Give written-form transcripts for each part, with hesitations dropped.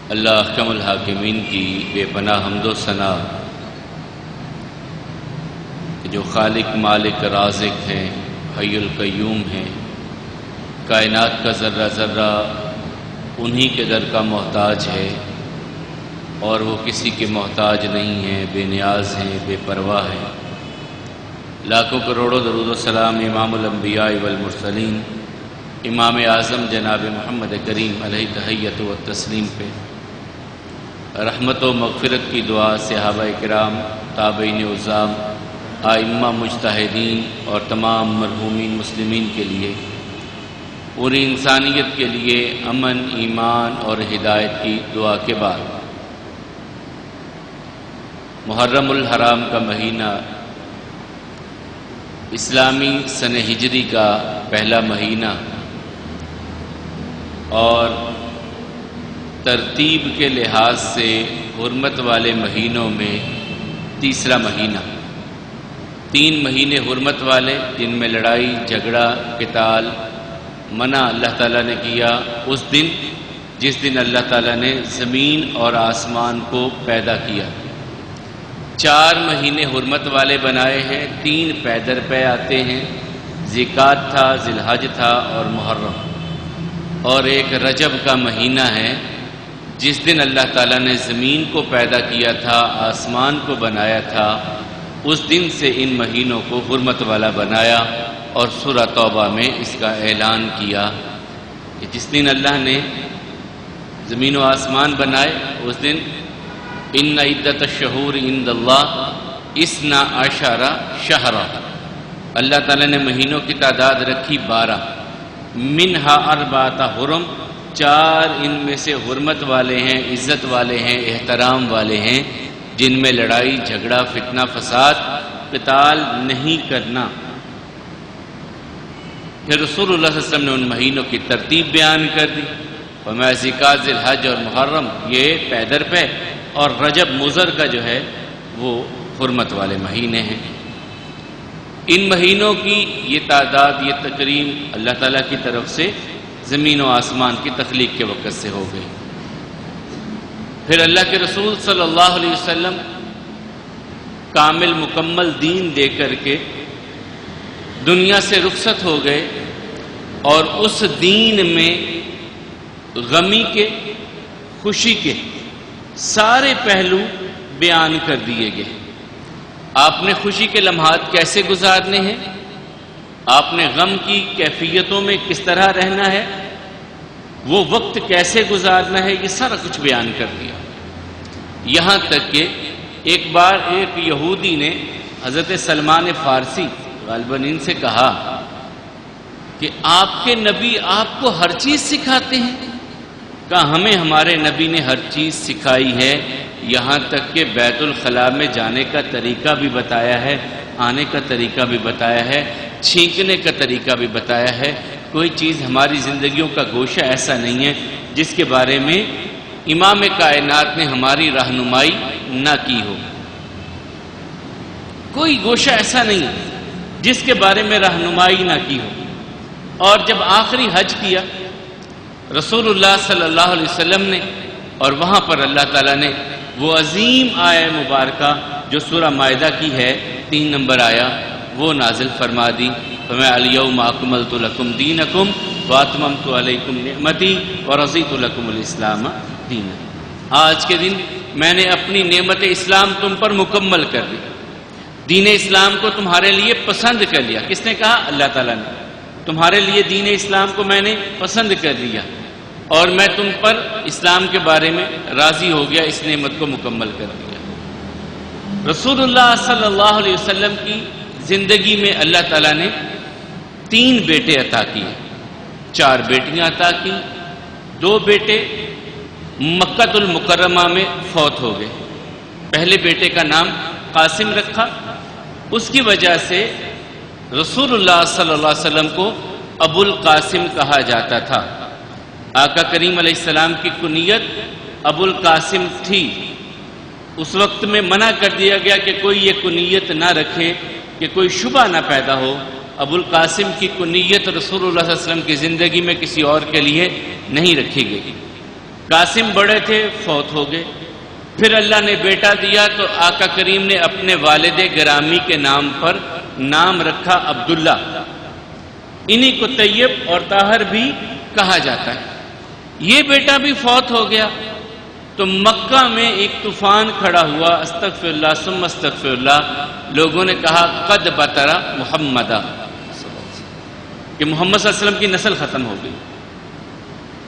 اللہ احکم الحاکمین کی بے پناہ حمد و ثنا جو خالق مالک رازق ہیں، حی القیوم ہیں، کائنات کا ذرہ ذرہ انہی کے در کا محتاج ہے اور وہ کسی کے محتاج نہیں ہیں، بے نیاز ہیں، بے پرواہ ہیں۔ لاکھوں کروڑوں درود و سلام امام الانبیاء والمرسلین امام اعظم جناب محمد کریم علیہ تحیۃ و تسلیم پہ، رحمت و مغفرت کی دعا صحابہ کرام، تابعین عظام، ائمہ مجتہدین اور تمام مرحومین مسلمین کے لیے، پوری انسانیت کے لیے امن، ایمان اور ہدایت کی دعا کے بعد، محرم الحرام کا مہینہ اسلامی سن ہجری کا پہلا مہینہ اور ترتیب کے لحاظ سے حرمت والے مہینوں میں تیسرا مہینہ۔ 3 مہینے حرمت والے جن میں لڑائی جھگڑا قتال منع اللہ تعالیٰ نے کیا اس دن جس دن اللہ تعالیٰ نے زمین اور آسمان کو پیدا کیا۔ 4 مہینے حرمت والے بنائے ہیں، 3 پیدر پہ آتے ہیں، ذیقعد تھا، ذی الحج تھا اور محرم، اور ایک رجب کا مہینہ ہے جس دن اللہ تعالیٰ نے زمین کو پیدا کیا تھا، آسمان کو بنایا تھا، اس دن سے ان مہینوں کو حرمت والا بنایا اور سورہ توبہ میں اس کا اعلان کیا کہ جس دن اللہ نے زمین و آسمان بنائے اس دن ان عدت الشہور عند اللہ 12 شہرا، اللہ تعالیٰ نے مہینوں کی تعداد رکھی 12، منہا 4 حرم، 4 ان میں سے حرمت والے ہیں، عزت والے ہیں، احترام والے ہیں، جن میں لڑائی جھگڑا فتنہ فساد قتال نہیں کرنا۔ پھر رسول اللہ صلی اللہ علیہ وسلم نے ان مہینوں کی ترتیب بیان کر دی، فرمایا ذیقعد، ذی الحج اور محرم یہ پیدر پہ، اور رجب مضر کا جو ہے وہ حرمت والے مہینے ہیں۔ ان مہینوں کی یہ تعداد، یہ تکریم اللہ تعالیٰ کی طرف سے زمین و آسمان کی تخلیق کے وقت سے ہو گئی۔ پھر اللہ کے رسول صلی اللہ علیہ وسلم کامل مکمل دین دے کر کے دنیا سے رخصت ہو گئے اور اس دین میں غمی کے، خوشی کے سارے پہلو بیان کر دیے گئے۔ آپ نے خوشی کے لمحات کیسے گزارنے ہیں، آپ نے غم کی کیفیتوں میں کس طرح رہنا ہے، وہ وقت کیسے گزارنا ہے، یہ سارا کچھ بیان کر دیا۔ یہاں تک کہ ایک بار ایک یہودی نے حضرت سلمان فارسی غالباً ان سے کہا کہ آپ کے نبی آپ کو ہر چیز سکھاتے ہیں؟ کہا ہمیں ہمارے نبی نے ہر چیز سکھائی ہے، یہاں تک کہ بیت الخلاء میں جانے کا طریقہ بھی بتایا ہے، آنے کا طریقہ بھی بتایا ہے، چھینکنے کا طریقہ بھی بتایا ہے۔ کوئی چیز ہماری زندگیوں کا گوشہ ایسا نہیں ہے جس کے بارے میں امام کائنات نے ہماری رہنمائی نہ کی ہو۔ کوئی گوشہ ایسا نہیں ہے جس کے بارے میں رہنمائی نہ کی ہو۔ اور جب آخری حج کیا رسول اللہ صلی اللہ علیہ وسلم نے، اور وہاں پر اللہ تعالیٰ نے وہ عظیم آیہ مبارکہ جو سورہ مائدہ کی ہے 3 نمبر آیہ، وہ نازل فرما دی، فَمَا الْيَوْمَ أَكْمَلْتُ لَكُمْ دِينَكُمْ وَأَتْمَمْتُ عَلَيْكُمْ نِعْمَتِي وَرَضِيتُ لَكُمُ الْإِسْلَامَ دِينًا۔ آج کے دن میں نے اپنی نعمت اسلام تم پر مکمل کر دی، دین اسلام کو تمہارے لیے پسند کر لیا۔ کس نے کہا؟ اللہ تعالیٰ نے۔ تمہارے لیے دین اسلام کو میں نے پسند کر لیا اور میں تم پر اسلام کے بارے میں راضی ہو گیا، اس نعمت کو مکمل کر دیا۔ رسول اللہ صلی اللہ علیہ وسلم کی زندگی میں اللہ تعالیٰ نے 3 بیٹے عطا کیے، 4 بیٹیاں عطا کی، 2 بیٹے مکہ المکرمہ میں فوت ہو گئے۔ پہلے بیٹے کا نام قاسم رکھا، اس کی وجہ سے رسول اللہ صلی اللہ علیہ وسلم کو ابو القاسم کہا جاتا تھا۔ آقا کریم علیہ السلام کی کنیت ابو القاسم تھی۔ اس وقت میں منع کر دیا گیا کہ کوئی یہ کنیت نہ رکھے کہ کوئی شبہ نہ پیدا ہو ابو القاسم کی کنیت رسول اللہ صلی اللہ علیہ وسلم کی زندگی میں کسی اور کے لیے نہیں رکھی گئی۔ قاسم بڑے تھے، فوت ہو گئے۔ پھر اللہ نے بیٹا دیا تو آقا کریم نے اپنے والد گرامی کے نام پر نام رکھا عبداللہ۔ انہی کو طیب اور طاہر بھی کہا جاتا ہے۔ یہ بیٹا بھی فوت ہو گیا تو مکہ میں ایک طوفان کھڑا ہوا، استغفر اللہ ثم استغفر اللہ۔ لوگوں نے کہا قد بطر محمدہ، کہ محمد صلی اللہ علیہ وسلم کی نسل ختم ہو گئی،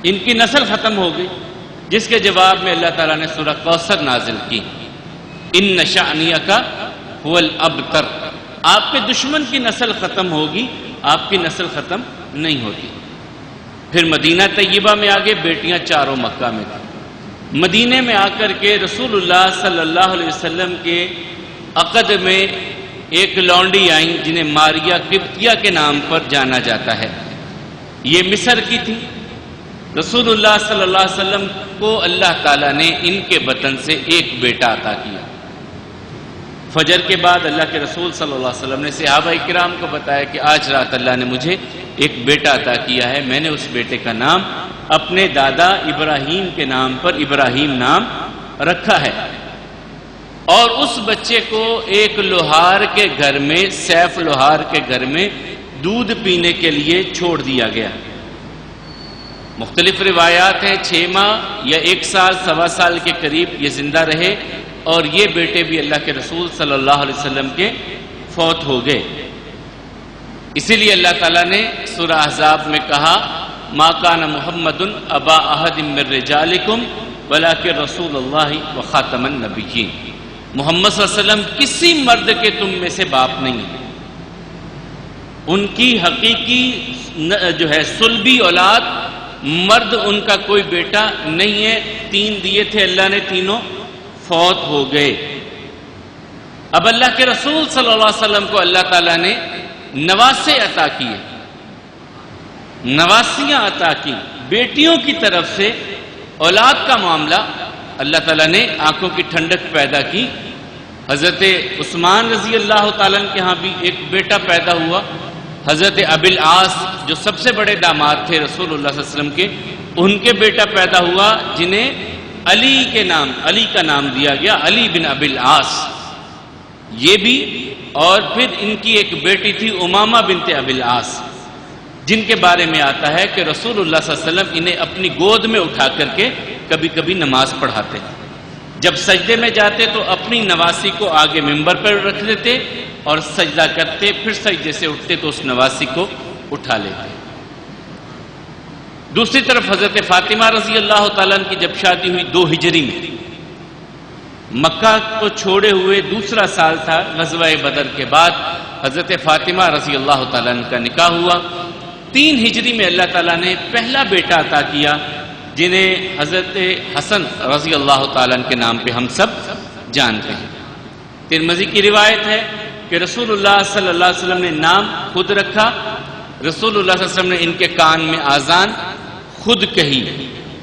ان کی نسل ختم ہو گئی، جس کے جواب میں اللہ تعالیٰ نے سورہ کوثر نازل کی، ان شأنک هو الابتر، آپ کے دشمن کی نسل ختم ہوگی، آپ کی نسل ختم نہیں ہوتی۔ پھر مدینہ طیبہ میں آگے بیٹیاں چاروں مکہ میں تھیں۔ مدینے میں آ کر کے رسول اللہ صلی اللہ علیہ وسلم کے عقد میں ایک لونڈی آئیں جنہیں ماریہ قبطیہ کے نام پر جانا جاتا ہے۔ یہ مصر کی تھی۔ رسول اللہ صلی اللہ علیہ وسلم کو اللہ تعالیٰ نے ان کے بطن سے ایک بیٹا عطا کیا۔ فجر کے بعد اللہ کے رسول صلی اللہ علیہ وسلم نے صحابہ کرام کو بتایا کہ آج رات اللہ نے مجھے ایک بیٹا عطا کیا ہے، میں نے اس بیٹے کا نام اپنے دادا ابراہیم کے نام پر ابراہیم نام رکھا ہے۔ اور اس بچے کو ایک لوہار کے گھر میں، سیف لوہار کے گھر میں دودھ پینے کے لیے چھوڑ دیا گیا۔ مختلف روایات ہیں، 6 ماہ یا 1 سال، 1.25 سال کے قریب یہ زندہ رہے، اور یہ بیٹے بھی اللہ کے رسول صلی اللہ علیہ وسلم کے فوت ہو گئے۔ اسی لیے اللہ تعالیٰ نے سورہ احزاب میں کہا ما کان محمد ابا احد من رجالکم ولکن رسول اللہ وخاتم النبیین، محمد صلی اللہ علیہ وسلم کسی مرد کے تم میں سے باپ نہیں ہے، ان کی حقیقی جو ہے صلبی اولاد مرد ان کا کوئی بیٹا نہیں ہے۔ 3 دیے تھے اللہ نے، تینوں فوت ہو گئے۔ اب اللہ کے رسول صلی اللہ علیہ وسلم کو اللہ تعالیٰ نے نواسے عطا کیے، نواسیاں عطا کی، بیٹیوں کی طرف سے اولاد کا معاملہ اللہ تعالیٰ نے آنکھوں کی ٹھنڈک پیدا کی۔ حضرت عثمان رضی اللہ تعالیٰ کے ہاں بھی ایک بیٹا پیدا ہوا۔ حضرت ابی العاص جو سب سے بڑے داماد تھے رسول اللہ صلی اللہ علیہ وسلم کے، ان کے بیٹا پیدا ہوا جنہیں علی کے نام، علی کا نام دیا گیا، علی بن ابی العاص، یہ بھی۔ اور پھر ان کی ایک بیٹی تھی امامہ بنت ابی العاص، جن کے بارے میں آتا ہے کہ رسول اللہ صلی اللہ علیہ وسلم انہیں اپنی گود میں اٹھا کر کے کبھی کبھی نماز پڑھاتے، جب سجدے میں جاتے تو اپنی نواسی کو آگے ممبر پر رکھ دیتے اور سجدہ کرتے، پھر سجدے سے اٹھتے تو اس نواسی کو اٹھا لیتے۔ دوسری طرف حضرت فاطمہ رضی اللہ تعالیٰ عنہ کی جب شادی ہوئی 2 ہجری میں، مکہ کو چھوڑے ہوئے دوسرا سال تھا، غزوہ بدر کے بعد حضرت فاطمہ رضی اللہ تعالیٰ عنہ کا نکاح ہوا۔ 3 ہجری میں اللہ تعالیٰ نے پہلا بیٹا عطا کیا، جنہیں حضرت حسن رضی اللہ تعالیٰ عنہ کے نام پہ ہم سب جانتے ہیں۔ ترمذی کی روایت ہے کہ رسول اللہ صلی اللہ علیہ وسلم نے نام خود رکھا، رسول اللہ صلی اللہ علیہ وسلم نے ان کے کان میں آذان خود کہی،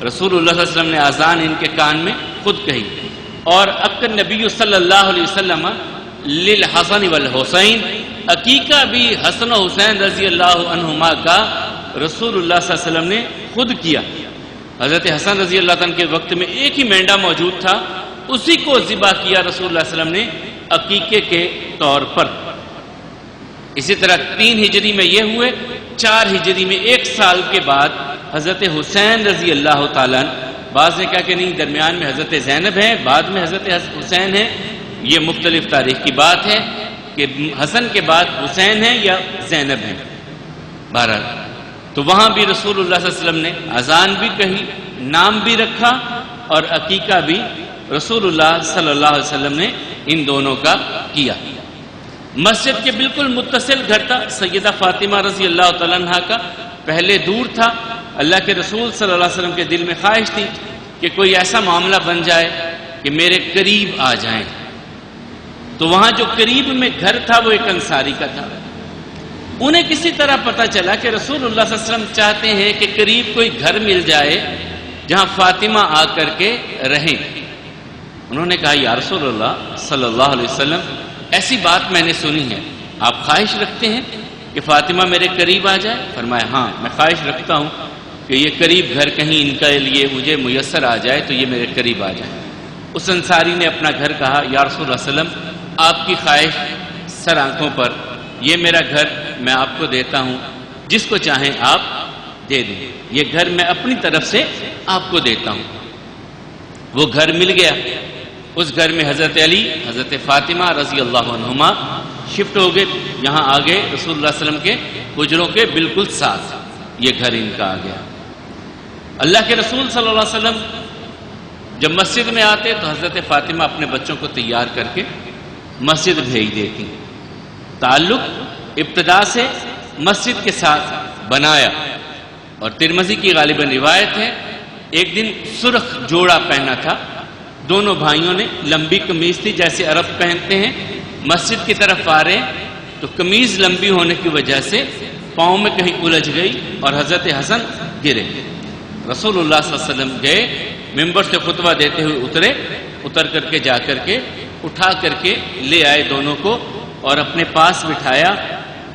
رسول اللہ صلی اللہ علیہ وسلم نے آذان ان کے کان میں خود کہی۔ اور اکن نبی صلی اللہ علیہ وسلم للحسن والحسین، عقیقہ بھی حسن و حسین رضی اللہ عنہما کا رسول اللہ صلی اللہ علیہ وسلم نے خود کیا۔ حضرت حسن رضی اللہ عنہ کے وقت میں ایک ہی مینڈا موجود تھا، اسی کو ذبح کیا رسول اللہ صلی اللہ علیہ وسلم نے عقیقے کے طور پر۔ اسی طرح 3 ہجری میں یہ ہوئے، 4 ہجری میں 1 سال کے بعد حضرت حسین رضی اللہ تعالیٰ عنہ، بعض نے کہا کہ نہیں درمیان میں حضرت زینب ہیں، بعد میں حضرت حسین ہیں، یہ مختلف تاریخ کی بات ہے کہ حسن کے بعد حسین ہیں یا زینب ہیں۔ بہرحال تو وہاں بھی رسول اللہ صلی اللہ علیہ وسلم نے اذان بھی کہی، نام بھی رکھا، اور عقیقہ بھی رسول اللہ صلی اللہ علیہ وسلم نے ان دونوں کا کیا۔ مسجد کے بالکل متصل گھر تھا سیدہ فاطمہ رضی اللہ تعالیٰ عنہ کا، پہلے دور تھا، اللہ کے رسول صلی اللہ علیہ وسلم کے دل میں خواہش تھی کہ کوئی ایسا معاملہ بن جائے کہ میرے قریب آ جائیں، تو وہاں جو قریب میں گھر تھا وہ ایک انصاری کا تھا۔ انہیں کسی طرح پتہ چلا کہ رسول اللہ صلی اللہ علیہ وسلم چاہتے ہیں کہ قریب کوئی گھر مل جائے جہاں فاطمہ آ کر کے رہیں۔ انہوں نے کہا یا رسول اللہ صلی اللہ علیہ وسلم، ایسی بات میں نے سنی ہے، آپ خواہش رکھتے ہیں کہ فاطمہ میرے قریب آ جائے؟ فرمایا ہاں میں خواہش رکھتا ہوں، کہ یہ قریب گھر کہیں ان کے لیے مجھے میسر آ جائے تو یہ میرے قریب آ جائے۔ اس انصاری نے اپنا گھر کہا، یا رسول اللہ صلی اللہ علیہ وسلم آپ کی خواہش سر آنکھوں پر، یہ میرا گھر میں آپ کو دیتا ہوں، جس کو چاہیں آپ دے دیں، یہ گھر میں اپنی طرف سے آپ کو دیتا ہوں۔ وہ گھر مل گیا۔ اس گھر میں حضرت علی، حضرت فاطمہ رضی اللہ عنہما شفٹ ہو گئے، یہاں آگے رسول اللہ صلی اللہ علیہ وسلم کے حجروں کے بالکل ساتھ یہ گھر ان کا آ گیا۔ اللہ کے رسول صلی اللہ علیہ وسلم جب مسجد میں آتے تو حضرت فاطمہ اپنے بچوں کو تیار کر کے مسجد بھیج دیتی۔ تعلق ابتدا سے مسجد کے ساتھ بنایا۔ اور ترمذی کی غالباً روایت ہے، ایک دن سرخ جوڑا پہنا تھا دونوں بھائیوں نے، لمبی قمیض تھی جیسے عرب پہنتے ہیں، مسجد کی طرف آ رہے تو قمیض لمبی ہونے کی وجہ سے پاؤں میں کہیں الجھ گئی اور حضرت حسن گرے۔ رسول اللہ صلی اللہ علیہ وسلم گئے، ممبر سے خطبہ دیتے ہوئے اتر کر کے جا کر کے اٹھا کر کے لے آئے دونوں کو اور اپنے پاس بٹھایا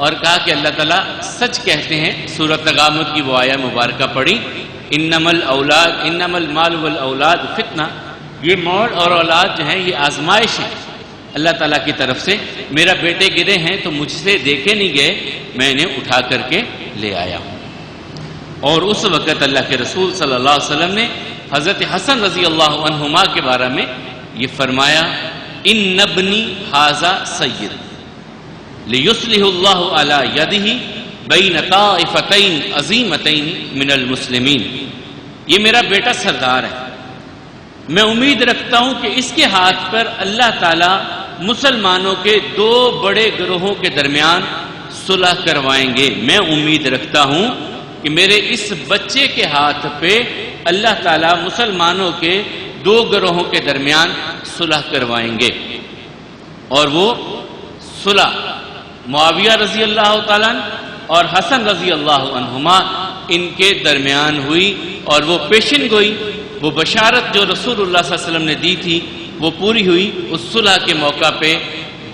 اور کہا کہ اللہ تعالیٰ سچ کہتے ہیں۔ سورۃ تغابن کی وہ آیہ مبارکہ پڑھی، انما المال والاولاد فتنہ، یہ مال اور اولاد جو ہیں یہ آزمائش ہے اللہ تعالیٰ کی طرف سے۔ میرا بیٹے گرے ہیں تو مجھ سے دیکھے نہیں گئے، میں انہیں اٹھا کر کے لے آیا ہوں۔ اور اس وقت اللہ کے رسول صلی اللہ علیہ وسلم نے حضرت حسن رضی اللہ عنہما کے بارے میں یہ فرمایا، ان ابنی ھذا سید لیصلح اللہ علی یدہ بین طائفتین عظیمتین من المسلمین، یہ میرا بیٹا سردار ہے، میں امید رکھتا ہوں کہ اس کے ہاتھ پر اللہ تعالیٰ مسلمانوں کے دو بڑے گروہوں کے درمیان صلح کروائیں گے۔ میں امید رکھتا ہوں کہ میرے اس بچے کے ہاتھ پہ اللہ تعالیٰ مسلمانوں کے دو گروہوں کے درمیان صلح کروائیں گے۔ اور وہ صلح معاویہ رضی اللہ تعالیٰ عنہ اور حسن رضی اللہ عنہما ان کے درمیان ہوئی، اور وہ پیشن گوئی، وہ بشارت جو رسول اللہ صلی اللہ علیہ وسلم نے دی تھی وہ پوری ہوئی اس صلح کے موقع پہ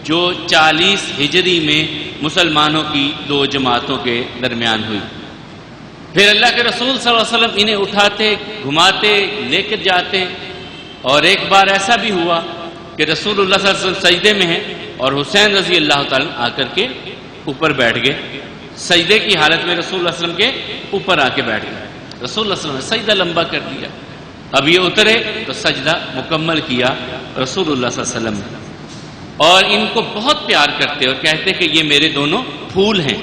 جو 40 ہجری میں مسلمانوں کی دو جماعتوں کے درمیان ہوئی۔ پھر اللہ کے رسول صلی اللہ علیہ وسلم انہیں اٹھاتے، گھماتے، لے کر جاتے، اور ایک بار ایسا بھی ہوا کہ رسول اللہ صلی اللہ علیہ وسلم سجدے میں ہیں اور حسین رضی اللہ تعالیٰ آ کر کے اوپر بیٹھ گئے، سجدے کی حالت میں رسول اللہ صلی اللہ علیہ وسلم کے اوپر آ کے بیٹھ گئے۔ رسول اللہ صلی اللہ علیہ وسلم نے سجدہ لمبا کر دیا، اب یہ اترے تو سجدہ مکمل کیا رسول اللہ صلی اللہ علیہ وسلم نے، اور ان کو بہت پیار کرتے اور کہتے کہ یہ میرے دونوں پھول ہیں،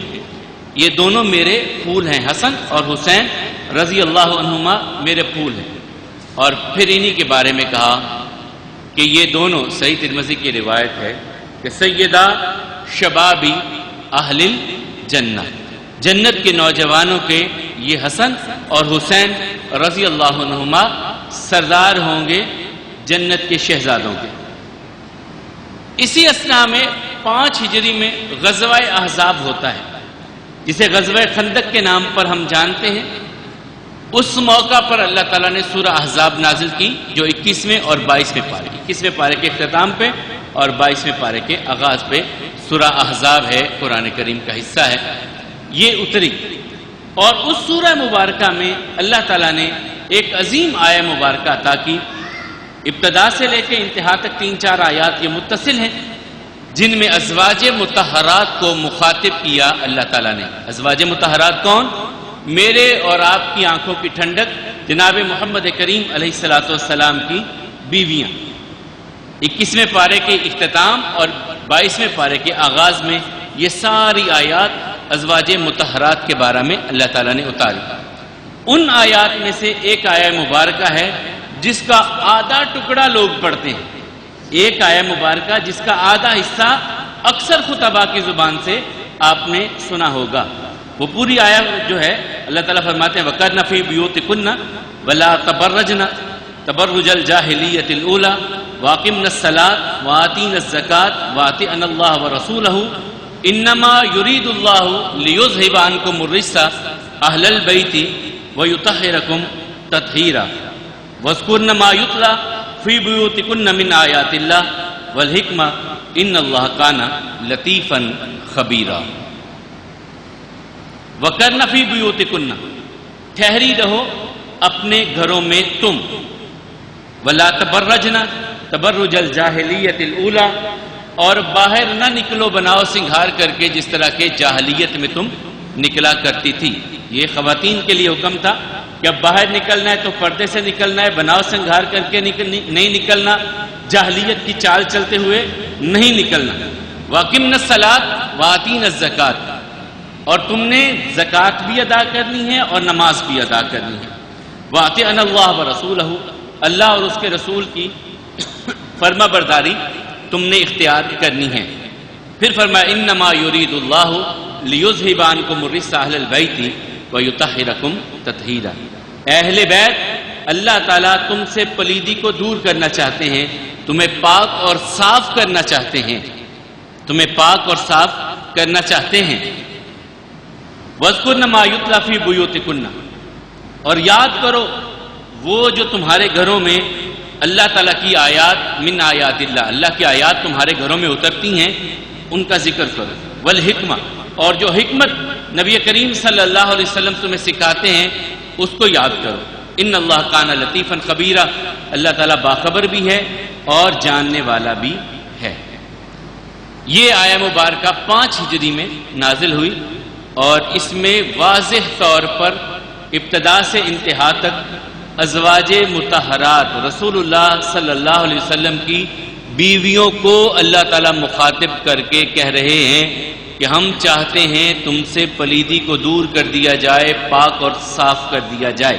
یہ دونوں میرے پھول ہیں، حسن اور حسین رضی اللہ عنہما میرے پھول ہیں۔ اور پھر انہی کے بارے میں کہا کہ یہ دونوں، صحیح ترمذی کی روایت ہے کہ سیدہ شبابی اہل الجنہ، جنت کے نوجوانوں کے یہ حسن اور حسین رضی اللہ عنہما سردار ہوں گے جنت کے شہزادوں کے۔ اسی اثنا میں 5 ہجری میں غزوہ احزاب ہوتا ہے، جسے غزوہ خندق کے نام پر ہم جانتے ہیں۔ اس موقع پر اللہ تعالیٰ نے سورہ احزاب نازل کی جو 21ویں اور 22ویں پارے، 21ویں پارے کے اختتام پہ اور 22ویں پارے کے آغاز پہ سورہ احزاب ہے، قرآن کریم کا حصہ ہے، یہ اتری۔ اور اس سورہ مبارکہ میں اللہ تعالیٰ نے ایک عظیم آیہ مبارکہ عطا کی، ابتدا سے لے کے انتہا تک 3-4 آیات یہ متصل ہیں، جن میں ازواج مطہرات کو مخاطب کیا اللہ تعالیٰ نے۔ ازواج مطہرات کون؟ میرے اور آپ کی آنکھوں کی ٹھنڈک جناب محمد کریم علیہ السلام کی بیویاں۔ 21ویں پارے کے اختتام اور 22ویں پارے کے آغاز میں یہ ساری آیات ازواج مطہرات کے بارے میں اللہ تعالیٰ نے اتاری۔ ان آیات میں سے ایک آیہ مبارکہ ہے جس کا آدھا ٹکڑا لوگ پڑھتے ہیں، ایک آیہ مبارکہ جس کا آدھا حصہ اکثر خطباء کی زبان سے آپ نے سنا ہوگا۔ وہ پوری آیہ جو ہے اللہ تعالیٰ فرماتے ہیں وَقَرْنَ فِي بُيُوتِكُنَّ وَلَا تَبَرَّجْنَ تَبَرُّجَ الْجَاهِلِيَّةِ الْأُولَى وَأَقِمْنَ الصَّلَاةَ وَآتِينَ الزَّكَاةَ وَأَطِيعْنَ اللَّهَ وَرَسُولَهُ إِنَّمَا يُرِيدُ اللَّهُ لِيُذْهِبَ عَنكُمُ الرِّجْسَ أَهْلَ الْبَيْتِ وَيُطَهِّرَكُمْ تَطْهِيرًا وَاذْكُرْنَ مَا يُتْلَى فِي بُيُوتِكُنَّ مِنْ آيَاتِ اللَّهِ وَالْحِكْمَةِ إِنَّ اللَّهَ كَانَ لَطِيفًا خَبِيرًا۔ وَقَرْنَ فِي بُيُوتِكُنَّ، ٹھہری رہو اپنے گھروں میں تم، ولا تبرجنا تبرج الجاہلیت الاولی، اور باہر نہ نکلو بناؤ سنگھار کر کے جس طرح کے جاہلیت میں تم نکلا کرتی تھی۔ یہ خواتین کے لیے حکم تھا کہ اب باہر نکلنا ہے تو پردے سے نکلنا ہے، بناؤ سنگھار کر کے نہیں نکلنا، جاہلیت کی چال چلتے ہوئے نہیں نکلنا۔ وَأَقِمْنَا الصَّلَاةَ وَآتِينَا الزَّكَاةَ، اور تم نے زکوٰۃ بھی ادا کرنی ہے اور نماز بھی ادا کرنی ہے۔ وَأَطِعْنَا اللَّهَ وَرَسُولَهُ، اللہ اور اس کے رسول کی فرما برداری تم نے اختیار کرنی ہے۔ پھر فرمایا انما یرید اللہ لیذھب عنکم الرجس اہل البیت ویطہرکم تطہیرا، اہل بیت اللہ تعالیٰ تم سے پلیدی کو دور کرنا چاہتے ہیں، تمہیں پاک اور صاف کرنا چاہتے ہیں، تمہیں پاک اور صاف کرنا چاہتے ہیں۔ وَاذْكُرْنَ مَا يُتْلَىٰ فِي بُيُوتِكُنَّ، اور یاد کرو وہ جو تمہارے گھروں میں اللہ تعالیٰ کی آیات، من آیات اللہ، اللہ کی آیات تمہارے گھروں میں اترتی ہیں ان کا ذکر کرو۔ والحکمہ، اور جو حکمت نبی کریم صلی اللہ علیہ وسلم تمہیں سکھاتے ہیں اس کو یاد کرو۔ ان اللہ کان لطیفا خبیرا، اللہ تعالیٰ باخبر بھی ہے اور جاننے والا بھی ہے۔ یہ آیہ مبارکہ 5 ہجری میں نازل ہوئی اور اس میں واضح طور پر ابتدا سے انتہا تک ازواج مطہرات رسول اللہ صلی اللہ علیہ وسلم کی بیویوں کو اللہ تعالیٰ مخاطب کر کے کہہ رہے ہیں کہ ہم چاہتے ہیں تم سے پلیدی کو دور کر دیا جائے، پاک اور صاف کر دیا جائے۔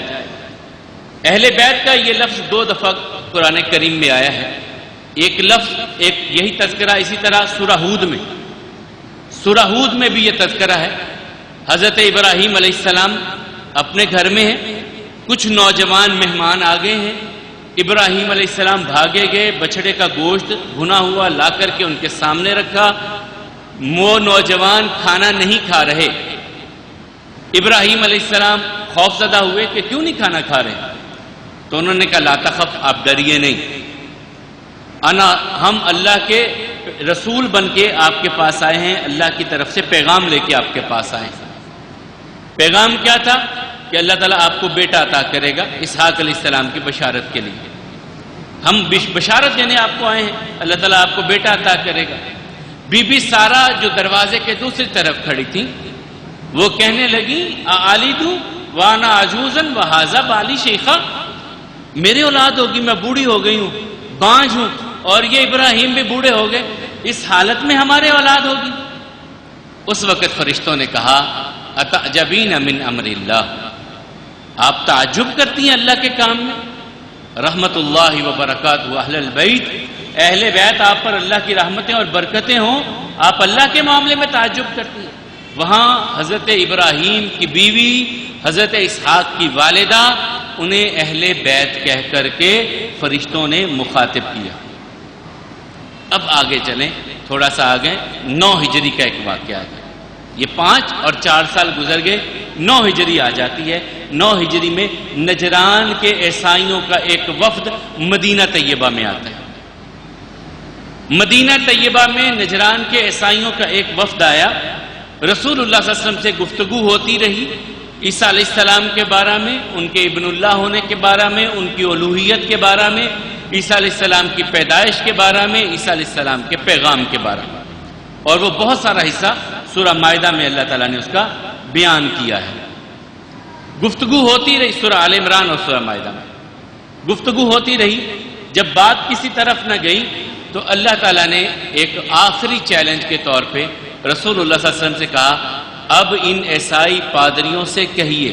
اہل بیت کا یہ لفظ 2 دفعہ قرآن کریم میں آیا ہے۔ ایک لفظ یہی تذکرہ اسی طرح سورہ ہود میں بھی یہ تذکرہ ہے۔ حضرت ابراہیم علیہ السلام اپنے گھر میں ہیں، کچھ نوجوان مہمان آ گئے ہیں، ابراہیم علیہ السلام بھاگے گئے، بچڑے کا گوشت بھنا ہوا لا کر کے ان کے سامنے رکھا، وہ نوجوان کھانا نہیں کھا رہے۔ ابراہیم علیہ السلام خوف زدہ ہوئے کہ کیوں نہیں کھانا کھا رہے؟ تو انہوں نے کہا لا تخف، آپ ڈریے نہیں، ہم اللہ کے رسول بن کے آپ کے پاس آئے ہیں، اللہ کی طرف سے پیغام لے کے آپ کے پاس آئے ہیں۔ پیغام کیا تھا؟ کہ اللہ تعالیٰ آپ کو بیٹا عطا کرے گا، اسحاق علیہ السلام کی بشارت کے لیے ہم بشارت دینے آپ کو آئے ہیں، اللہ تعالیٰ آپ کو بیٹا عطا کرے گا۔ بی بی سارا جو دروازے کے دوسری طرف کھڑی تھی وہ کہنے لگی آلیدو وانا عجوزن وہذا بالی شیخا، میرے اولاد ہوگی، میں بوڑھی ہو گئی ہوں، بانجھ ہوں، اور یہ ابراہیم بھی بوڑھے ہو گئے، اس حالت میں ہمارے اولاد ہوگی؟ اس وقت فرشتوں نے کہا اتعجبین من امر اللہ، آپ تعجب کرتی ہیں اللہ کے کام میں؟ رحمت اللہ وبرکاتہ اہل البیت، اہل بیت آپ پر اللہ کی رحمتیں اور برکتیں ہوں، آپ اللہ کے معاملے میں تعجب کرتی ہیں؟ وہاں حضرت ابراہیم کی بیوی، حضرت اسحاق کی والدہ، انہیں اہل بیت کہہ کر کے فرشتوں نے مخاطب کیا۔ اب آگے چلیں، تھوڑا سا آگے 9 ہجری کا ایک واقعہ ہے۔ یہ 5 اور 4 سال گزر گئے، 9 ہجری آ جاتی ہے۔ 9 ہجری میں نجران کے عیسائیوں کا ایک وفد مدینہ طیبہ میں آتا ہے۔ مدینہ طیبہ میں نجران کے عیسائیوں کا ایک وفد آیا، رسول اللہ صلی اللہ علیہ وسلم سے گفتگو ہوتی رہی عیسیٰ علیہ السلام کے بارے میں، ان کے ابن اللہ ہونے کے بارے میں، ان کی الوہیت کے بارے میں، عیسیٰ علیہ السلام کی پیدائش کے بارے میں، عیسیٰ علیہ السلام کے پیغام کے بارے میں، اور وہ بہت سارا حصہ سورہ مائدہ میں اللہ تعالیٰ نے اس کا بیان کیا ہے۔ گفتگو ہوتی رہی، سورہ آل عمران اور سورہ مائدہ میں گفتگو ہوتی رہی۔ جب بات کسی طرف نہ گئی تو اللہ تعالیٰ نے ایک آخری چیلنج کے طور پہ رسول اللہ صلی اللہ علیہ وسلم سے کہا اب ان عیسائی پادریوں سے کہیے،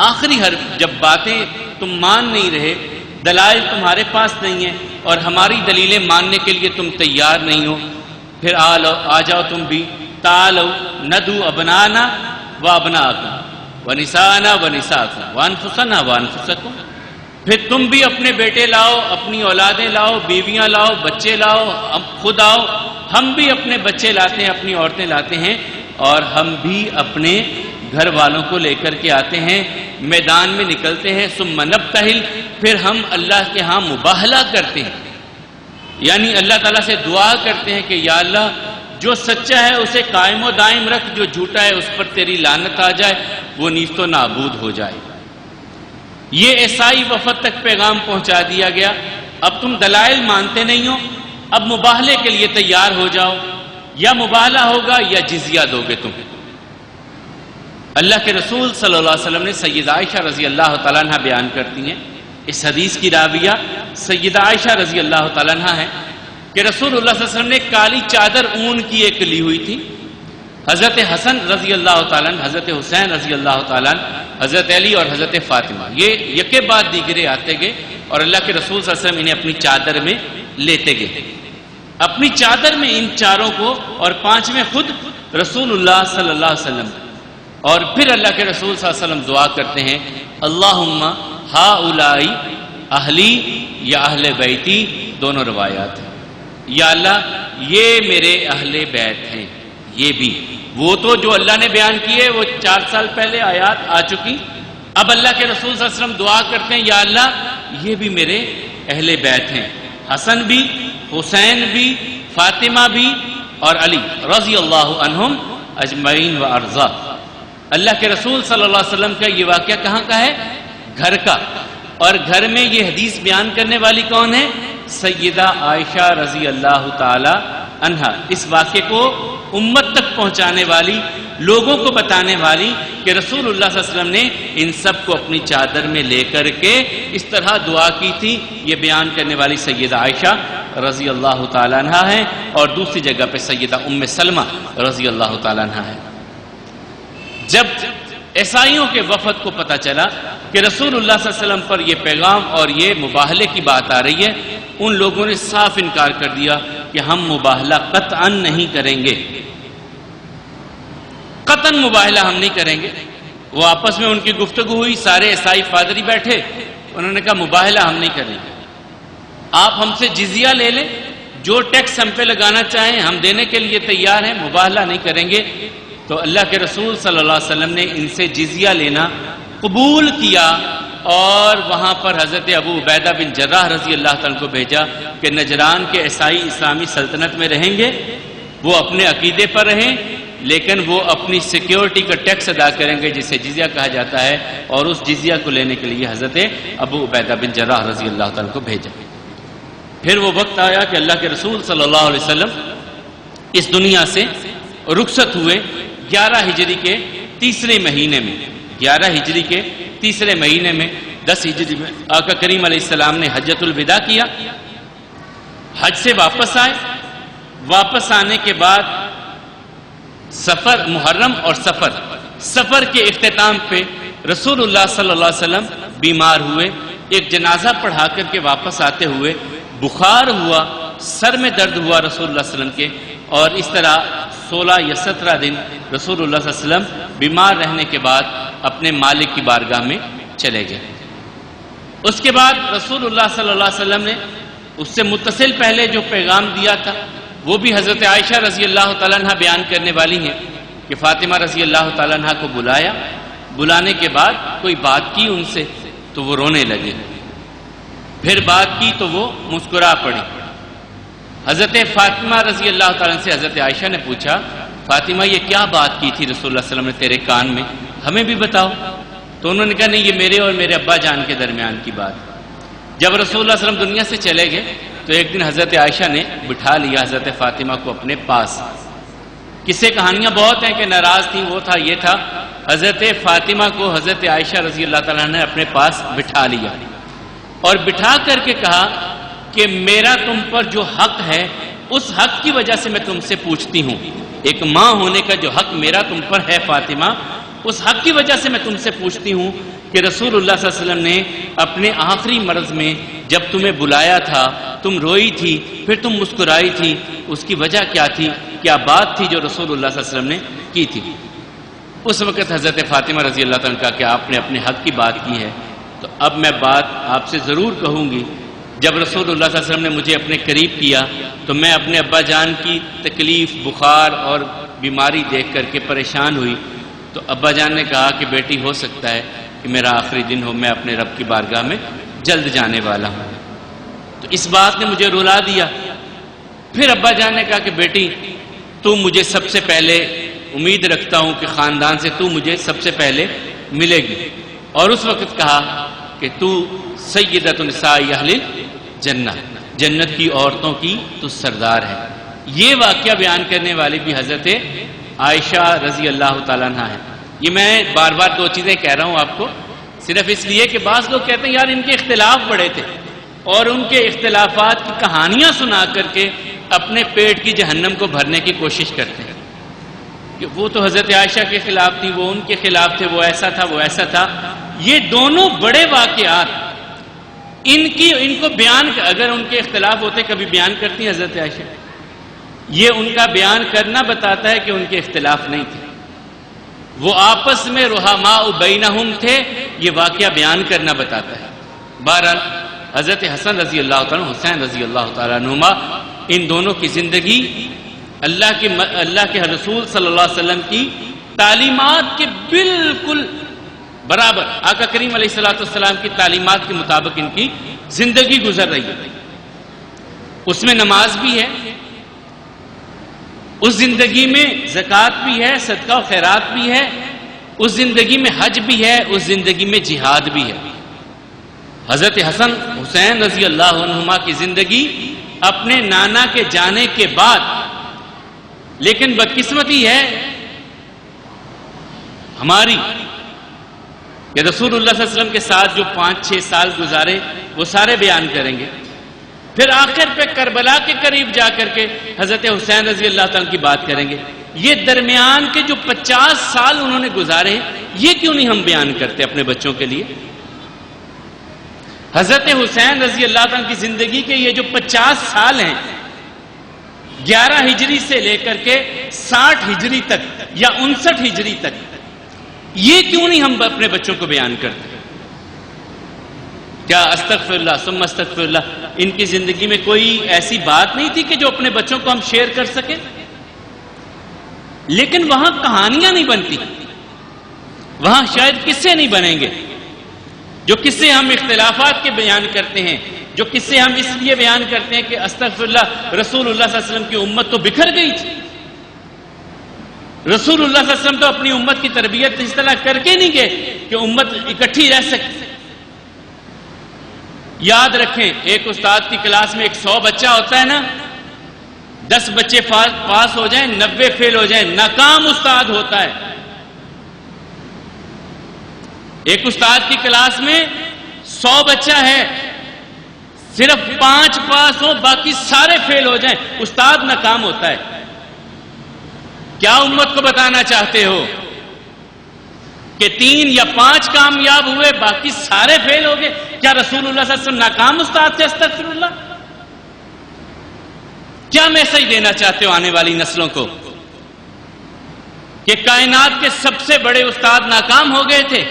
آخری حرف، جب باتیں تم مان نہیں رہے، دلائل تمہارے پاس نہیں ہیں اور ہماری دلیلیں ماننے کے لیے تم تیار نہیں ہو، پھر آ جاؤ تم بھی، تعالوا ندعو ابنانا و ابناکم ونساءنا ونساءکم وانفسنا وانفسکم، پھر تم بھی اپنے بیٹے لاؤ، اپنی اولادیں لاؤ، بیویاں لاؤ، بچے لاؤ، خود آؤ، ہم بھی اپنے بچے لاتے ہیں، اپنی عورتیں لاتے ہیں، اور ہم بھی اپنے گھر والوں کو لے کر کے آتے ہیں، میدان میں نکلتے ہیں، ثم نبتہل، پھر ہم اللہ کے ہاں مباہلہ کرتے ہیں، یعنی اللہ تعالیٰ سے دعا کرتے ہیں کہ یا اللہ جو سچا ہے اسے قائم و دائم رکھ، جو جھوٹا ہے اس پر تیری لعنت آ جائے، وہ نیست و نابود ہو جائے۔ یہ عیسائی وفد تک پیغام پہنچا دیا گیا۔ اب تم دلائل مانتے نہیں ہو، اب مباہلے کے لیے تیار ہو جاؤ، یا مباہلہ ہوگا یا جزیہ دو گے تم۔ اللہ کے رسول صلی اللہ علیہ وسلم نے سیدہ عائشہ رضی اللہ تعالیٰ عنہ بیان کرتی ہیں، اس حدیث کی راویہ سیدہ عائشہ رضی اللہ تعالیٰ عنہ ہے کہ رسول اللہ صلی اللہ علیہ وسلم نے کالی چادر اون کی ایک لی ہوئی تھی۔ حضرت حسن رضی اللہ تعالیٰ عنہ، حضرت حسین رضی اللہ تعالیٰ عنہ، حضرت علی اور حضرت فاطمہ، یہ یکے بعد دیگرے آتے گئے اور اللہ کے رسول صلی اللہ علیہ وسلم انہیں اپنی چادر میں لیتے گئے۔ اپنی چادر میں ان چاروں کو اور پانچویں خود رسول اللہ صلی اللہ علیہ وسلم، اور پھر اللہ کے رسول صلی اللہ علیہ وسلم دعا کرتے ہیں، اللہم ہؤلاء اہلی یا اہل بیتی، دونوں روایات ہیں، یا اللہ یہ میرے اہل بیت ہیں، یہ بھی وہ تو جو اللہ نے بیان کیے وہ 4 سال پہلے آیات آ چکی، اب اللہ کے رسول صلی اللہ علیہ وسلم دعا کرتے ہیں یا اللہ یہ بھی میرے اہل بیت ہیں، حسن بھی، حسین بھی، فاطمہ بھی اور علی رضی اللہ عنہم اجمعین و ارضا۔ اللہ کے رسول صلی اللہ علیہ وسلم کا یہ واقعہ کہاں کا ہے؟ گھر کا، اور گھر میں یہ حدیث بیان کرنے والی کون ہے؟ سیدہ عائشہ رضی اللہ تعالی عنہا، اس واقعے کو امت تک پہنچانے والی، لوگوں کو بتانے والی کہ رسول اللہ صلی اللہ علیہ وسلم نے ان سب کو اپنی چادر میں لے کر کے اس طرح دعا کی تھی، یہ بیان کرنے والی سیدہ عائشہ رضی اللہ تعالیٰ عنہا ہے، اور دوسری جگہ پہ سیدہ ام سلمہ رضی اللہ تعالیٰ عنہا ہے۔ جب عیسائیوں کے وفد کو پتہ چلا کہ رسول اللہ صلی اللہ علیہ وسلم پر یہ پیغام اور یہ مباہلے کی بات آ رہی ہے، ان لوگوں نے صاف انکار کر دیا کہ ہم مباہلہ قطعاً نہیں کریں گے، قطعاً مباہلہ ہم نہیں کریں گے۔ وہ آپس میں ان کی گفتگو ہوئی، سارے عیسائی پادری بیٹھے، انہوں نے کہا مباہلہ ہم نہیں کریں گے، آپ ہم سے جزیہ لے لیں، جو ٹیکس ہم پہ لگانا چاہیں ہم دینے کے لیے تیار ہیں، مباہلہ نہیں کریں گے۔ تو اللہ کے رسول صلی اللہ علیہ وسلم نے ان سے جزیہ لینا قبول کیا، اور وہاں پر حضرت ابو عبیدہ بن جراح رضی اللہ تعالیٰ کو بھیجا کہ نجران کے عیسائی اسلامی سلطنت میں رہیں گے، وہ اپنے عقیدے پر رہیں، لیکن وہ اپنی سیکیورٹی کا ٹیکس ادا کریں گے جسے جزیہ کہا جاتا ہے، اور اس جزیہ کو لینے کے لیے حضرت ابو عبیدہ بن جراح رضی اللہ تعالیٰ کو بھیجا۔ پھر وہ وقت آیا کہ اللہ کے رسول صلی اللہ علیہ وسلم اس دنیا سے رخصت ہوئے 11 ہجری کے تیسرے مہینے میں، 11 ہجری کے تیسرے مہینے میں 10 ہجری میں آقا کریم علیہ السلام نے حجۃ الوداع کیا، حج سے واپس آئے۔ واپس آنے کے بعد سفر، محرم اور سفر کے اختتام پہ رسول اللہ صلی اللہ علیہ وسلم بیمار ہوئے، ایک جنازہ پڑھا کر کے واپس آتے ہوئے بخار ہوا، سر میں درد ہوا رسول اللہ صلی اللہ علیہ وسلم کے، اور اس طرح 16 یا 17 دن رسول اللہ صلی اللہ علیہ وسلم بیمار رہنے کے بعد اپنے مالک کی بارگاہ میں چلے گئے۔ اس کے بعد رسول اللہ صلی اللہ علیہ وسلم نے اس سے متصل پہلے جو پیغام دیا تھا وہ بھی حضرت عائشہ رضی اللہ تعالیٰ عنہ بیان کرنے والی ہیں کہ فاطمہ رضی اللہ تعالیٰ عنہ کو بلایا، بلانے کے بعد کوئی بات کی ان سے تو وہ رونے لگے، پھر بات کی تو وہ مسکرا پڑی۔ حضرت فاطمہ رضی اللہ تعالیٰ سے حضرت عائشہ نے پوچھا، فاطمہ یہ کیا بات کی تھی رسول اللہ صلی اللہ علیہ وسلم نے تیرے کان میں، ہمیں بھی بتاؤ۔ تو انہوں نے کہا نہیں، یہ میرے اور میرے ابا جان کے درمیان کی بات۔ جب رسول اللہ صلی اللہ علیہ وسلم دنیا سے چلے گئے تو ایک دن حضرت عائشہ نے بٹھا لیا حضرت فاطمہ کو اپنے پاس۔ قصے کہانیاں بہت ہیں کہ ناراض تھی، وہ تھا یہ تھا، حضرت فاطمہ کو حضرت عائشہ رضی اللہ تعالیٰ نے اپنے پاس بٹھا لیا اور بٹھا کر کے کہا کہ میرا تم پر جو حق ہے اس حق کی وجہ سے میں تم سے پوچھتی ہوں، ایک ماں ہونے کا جو حق میرا تم پر ہے فاطمہ، اس حق کی وجہ سے میں تم سے پوچھتی ہوں کہ رسول اللہ صلی اللہ علیہ وسلم نے اپنے آخری مرض میں جب تمہیں بلایا تھا تم روئی تھی، پھر تم مسکرائی تھی، اس کی وجہ کیا تھی، کیا بات تھی جو رسول اللہ صلی اللہ علیہ وسلم نے کی تھی؟ اس وقت حضرت فاطمہ رضی اللہ تعالیٰ کا کہ آپ نے اپنے حق کی بات کی ہے تو اب میں بات آپ سے ضرور کہوں گی۔ جب رسول اللہ صلی اللہ علیہ وسلم نے مجھے اپنے قریب کیا تو میں اپنے ابا جان کی تکلیف، بخار اور بیماری دیکھ کر کے پریشان ہوئی، تو ابا جان نے کہا کہ بیٹی ہو سکتا ہے کہ میرا آخری دن ہو، میں اپنے رب کی بارگاہ میں جلد جانے والا ہوں۔ تو اس بات نے مجھے رلا دیا۔ پھر ابا جان نے کہا کہ بیٹی تو مجھے سب سے پہلے امید رکھتا ہوں کہ خاندان سے تو مجھے سب سے پہلے ملے گی، اور اس وقت کہا کہ تو سیدۃ نساء اہل الجنہ، جنت کی عورتوں کی تو سردار ہے۔ یہ واقعہ بیان کرنے والی بھی حضرت عائشہ رضی اللہ تعالیٰ عنہ ہے۔ یہ میں بار بار دو چیزیں کہہ رہا ہوں آپ کو، صرف اس لیے کہ بعض لوگ کہتے ہیں یار ان کے اختلاف بڑے تھے، اور ان کے اختلافات کی کہانیاں سنا کر کے اپنے پیٹ کی جہنم کو بھرنے کی کوشش کرتے ہیں کہ وہ تو حضرت عائشہ کے خلاف تھی، وہ ان کے خلاف تھے، وہ ایسا تھا، وہ ایسا تھا۔ یہ دونوں بڑے واقعات ان کو بیان، اگر ان کے اختلاف ہوتے کبھی بیان کرتی ہیں حضرت عائشہ، یہ ان کا بیان کرنا بتاتا ہے کہ ان کے اختلاف نہیں تھے، وہ آپس میں رحماء بینہم تھے، یہ واقعہ بیان کرنا بتاتا ہے۔ بہرحال حضرت حسن رضی اللہ تعالیٰ، حسین رضی اللہ تعالیٰ عنہما، ان دونوں کی زندگی اللہ کے رسول صلی اللہ علیہ وسلم کی تعلیمات کے بالکل برابر، آقا کریم علیہ السلام کی تعلیمات کے مطابق ان کی زندگی گزر رہی ہے۔ اس میں نماز بھی ہے، اس زندگی میں زکوٰۃ بھی ہے، صدقہ و خیرات بھی ہے، اس زندگی میں حج بھی ہے، اس زندگی میں جہاد بھی ہے۔ حضرت حسن حسین رضی اللہ عنہما کی زندگی اپنے نانا کے جانے کے بعد، لیکن بدقسمتی ہے ہماری کہ رسول اللہ صلی اللہ علیہ وسلم کے ساتھ جو 5-6 سال گزارے وہ سارے بیان کریں گے، پھر آخر پہ کربلا کے قریب جا کر کے حضرت حسین رضی اللہ تعالیٰ کی بات کریں گے۔ یہ درمیان کے جو 50 سال انہوں نے گزارے ہیں، یہ کیوں نہیں ہم بیان کرتے اپنے بچوں کے لیے؟ حضرت حسین رضی اللہ تعالیٰ کی زندگی کے یہ جو 50 سال ہیں، 11 ہجری سے لے کر کے 60 ہجری تک یا 59 ہجری تک، یہ کیوں نہیں ہم اپنے بچوں کو بیان کرتے؟ کیا استغفر اللہ ثم استغفر اللہ، ان کی زندگی میں کوئی ایسی بات نہیں تھی کہ جو اپنے بچوں کو ہم شیئر کر سکیں؟ لیکن وہاں کہانیاں نہیں بنتی، وہاں شاید قصے نہیں بنیں گے۔ جو قصے ہم اختلافات کے بیان کرتے ہیں، جو قصے ہم اس لیے بیان کرتے ہیں کہ استغفر اللہ، رسول اللہ صلی اللہ علیہ وسلم کی امت تو بکھر گئی تھی، رسول اللہ صلی اللہ علیہ وسلم تو اپنی امت کی تربیت اس طرح کر کے نہیں گئے کہ امت اکٹھی رہ سکے۔ یاد رکھیں، ایک استاد کی کلاس میں 100 بچہ ہوتا ہے نا، 10 بچے پاس ہو جائیں، 90 فیل ہو جائیں، ناکام استاد ہوتا ہے۔ ایک استاد کی کلاس میں 100 بچہ ہے، صرف 5 پاس ہو، باقی سارے فیل ہو جائیں، استاد ناکام ہوتا ہے۔ کیا امت کو بتانا چاہتے ہو کہ 3 یا 5 کامیاب ہوئے، باقی سارے فیل ہو گئے؟ کیا رسول اللہ صلی اللہ علیہ وسلم ناکام استاد تھے؟ استغفر اللہ۔ کیا میسج دینا چاہتے ہو آنے والی نسلوں کو کہ کائنات کے سب سے بڑے استاد ناکام ہو گئے تھے،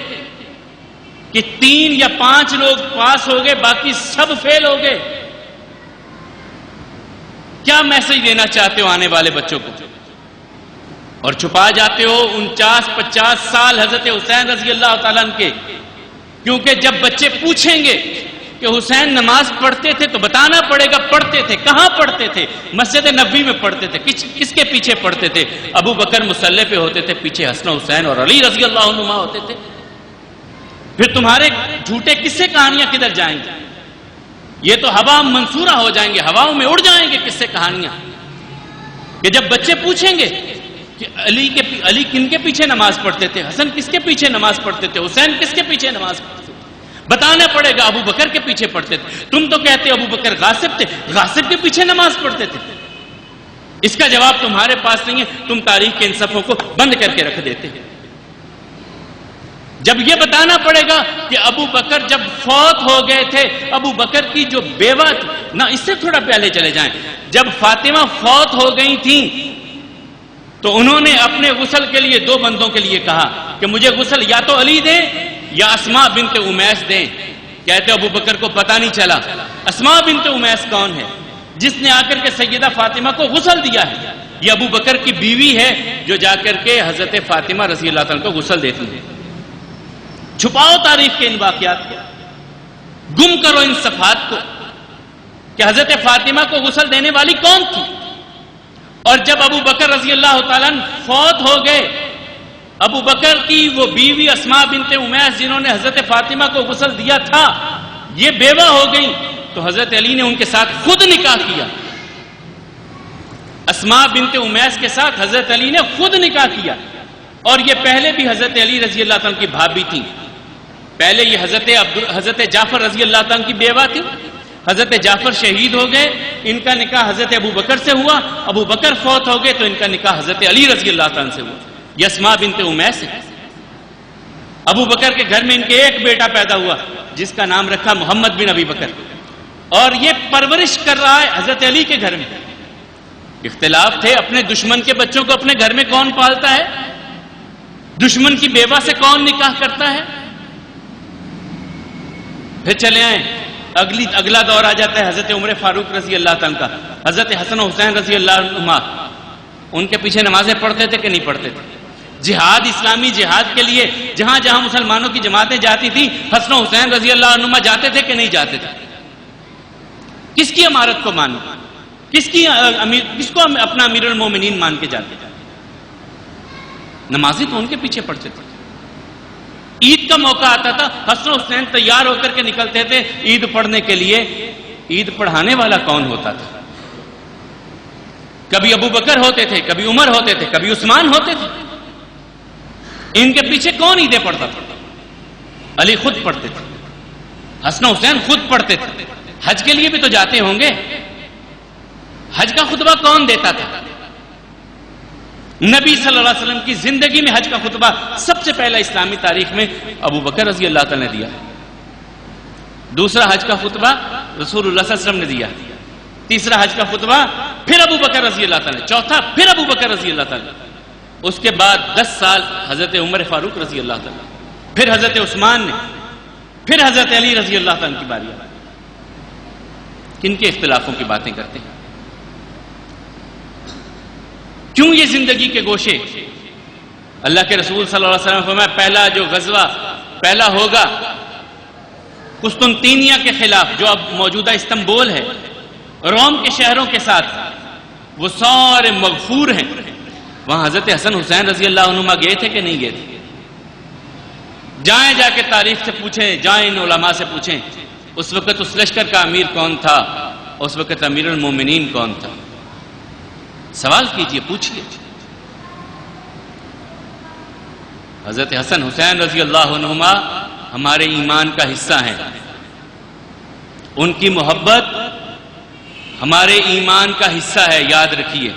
کہ 3 یا 5 لوگ پاس ہو گئے، باقی سب فیل ہو گئے؟ کیا میسج دینا چاہتے ہو آنے والے بچوں کو؟ اور چھپا جاتے ہو 49-50 سال حضرت حسین رضی اللہ تعالیٰ عنہ کے، کیونکہ جب بچے پوچھیں گے کہ حسین نماز پڑھتے تھے تو بتانا پڑے گا پڑھتے تھے، کہاں پڑھتے تھے؟ مسجد نبوی میں پڑھتے تھے۔ کس کے پیچھے پڑھتے تھے؟ ابو بکر مصلی پہ ہوتے تھے، پیچھے حسن حسین اور علی رضی اللہ عنہما ہوتے تھے۔ پھر تمہارے جھوٹے قصے کہانیاں کدھر جائیں گے؟ یہ تو ہوا منصورہ ہو جائیں گے، ہواؤں میں اڑ جائیں گے قصے کہانیاں، کہ جب بچے پوچھیں گے کہ علی کن کے پیچھے نماز پڑھتے تھے، حسن کس کے پیچھے نماز پڑھتے تھے، حسین کس کے پیچھے نماز پڑھتے تھے، بتانا پڑے گا ابو بکر کے پیچھے پڑھتے تھے۔ تم تو کہتے ابو بکر غاصب تھے، غاصب کے پیچھے نماز پڑھتے تھے۔ اس کا جواب تمہارے پاس نہیں ہے، تم تاریخ کے ان صفوں کو بند کر کے رکھ دیتے ہیں۔ جب یہ بتانا پڑے گا کہ ابو بکر جب فوت ہو گئے تھے، ابو بکر کی جو بیوہ نہ، اس سے تھوڑا پہلے چلے جائیں، جب فاطمہ فوت ہو گئی تھیں تو انہوں نے اپنے غسل کے لیے 2 بندوں کے لیے کہا کہ مجھے غسل یا تو علی دیں یا اسماء بنت امیس دیں۔ کہتے ابو بکر کو پتہ نہیں چلا اسماء بنت امیس کون ہے، جس نے آ کر کے سیدہ فاطمہ کو غسل دیا ہے۔ یہ ابو بکر کی بیوی ہے جو جا کر کے حضرت فاطمہ رضی اللہ تعالیٰ کو غسل دیتی ہے۔ چھپاؤ تاریخ کے ان واقعات کو، گم کرو ان صفحات کو کہ حضرت فاطمہ کو غسل دینے والی کون تھی، اور جب ابو بکر رضی اللہ تعالیٰ فوت ہو گئے، ابو بکر کی وہ بیوی اسماء بنت امیس جنہوں نے حضرت فاطمہ کو غسل دیا تھا، یہ بیوہ ہو گئیں، تو حضرت علی نے ان کے ساتھ خود نکاح کیا۔ اسماء بنت امیس کے ساتھ حضرت علی نے خود نکاح کیا، اور یہ پہلے بھی حضرت علی رضی اللہ تعالیٰ کی بھابی تھی۔ پہلے یہ حضرت جعفر رضی اللہ تعالیٰ کی بیوہ تھی، حضرت جعفر شہید ہو گئے، ان کا نکاح حضرت ابو بکر سے ہوا، ابو بکر فوت ہو گئے تو ان کا نکاح حضرت علی رضی اللہ تعالیٰ سے ہوا۔ یہ اسماء بنت امیس ہے۔ ابو بکر کے گھر میں ان کے ایک بیٹا پیدا ہوا جس کا نام رکھا محمد بن ابی بکر، اور یہ پرورش کر رہا ہے حضرت علی کے گھر میں۔ اختلاف تھے، اپنے دشمن کے بچوں کو اپنے گھر میں کون پالتا ہے؟ دشمن کی بیوہ سے کون نکاح کرتا ہے؟ پھر چلے آئیں، اگلا دور آ جاتا ہے حضرت عمر فاروق رضی اللہ تعالیٰ کا، حضرت حسن و حسین رضی اللہ عنہما، ان کے پیچھے نمازیں پڑھتے تھے کہ نہیں پڑھتے تھے؟ جہاد، اسلامی جہاد کے لیے جہاں جہاں مسلمانوں کی جماعتیں جاتی تھیں، حسن و حسین رضی اللہ عنہما جاتے تھے کہ نہیں جاتے تھے؟ کس کی امارت کو مانو؟ کس کو اپنا امیر المومنین مان کے جاتے تھے؟ نمازی تو ان کے پیچھے پڑتے تھے۔ عید کا موقع آتا تھا، حسن و حسین تیار ہو کر کے نکلتے تھے عید پڑھنے کے لیے۔ عید پڑھانے والا کون ہوتا تھا؟ کبھی ابو بکر ہوتے تھے، کبھی عمر ہوتے تھے، کبھی عثمان ہوتے تھے۔ ان کے پیچھے کون عیدیں پڑھتا تھا؟ علی خود پڑھتے تھے، حسن و حسین خود پڑھتے تھے۔ حج کے لیے بھی تو جاتے ہوں گے، حج کا خطبہ کون دیتا تھا؟ نبی صلی اللہ علیہ وسلم کی زندگی میں حج کا خطبہ سب سے پہلا اسلامی تاریخ میں ابو بکر رضی اللہ تعالیٰ نے دیا۔ دوسرا حج کا خطبہ رسول اللہ صلی اللہ علیہ وسلم نے دیا۔ تیسرا حج کا خطبہ پھر ابو بکر رضی اللہ تعالیٰ نے، چوتھا پھر ابو بکر رضی اللہ تعالیٰ، اس کے بعد 10 سال حضرت عمر فاروق رضی اللہ تعالیٰ، پھر حضرت عثمان نے، پھر حضرت علی رضی اللہ تعالیٰ کی باری۔ کن کے اختلافوں کی باتیں کرتے ہیں؟ کیوں یہ زندگی کے گوشے؟ اللہ کے رسول صلی اللہ علیہ وسلم نے فرمایا پہلا جو غزوہ پہلا ہوگا قسطنطینیہ کے خلاف، جو اب موجودہ استنبول ہے، روم کے شہروں کے ساتھ، وہ سارے مغفور ہیں۔ وہاں حضرت حسن حسین رضی اللہ عنہما گئے تھے کہ نہیں گئے تھے؟ جائیں جا کے تاریخ سے پوچھیں، جائیں ان علماء سے پوچھیں اس وقت اس لشکر کا امیر کون تھا، اس وقت امیر المومنین کون تھا؟ سوال کیجئے، پوچھئے۔ حضرت حسن حسین رضی اللہ عنہما ہمارے ایمان کا حصہ ہیں، ان کی محبت ہمارے ایمان کا حصہ ہے، یاد رکھیے۔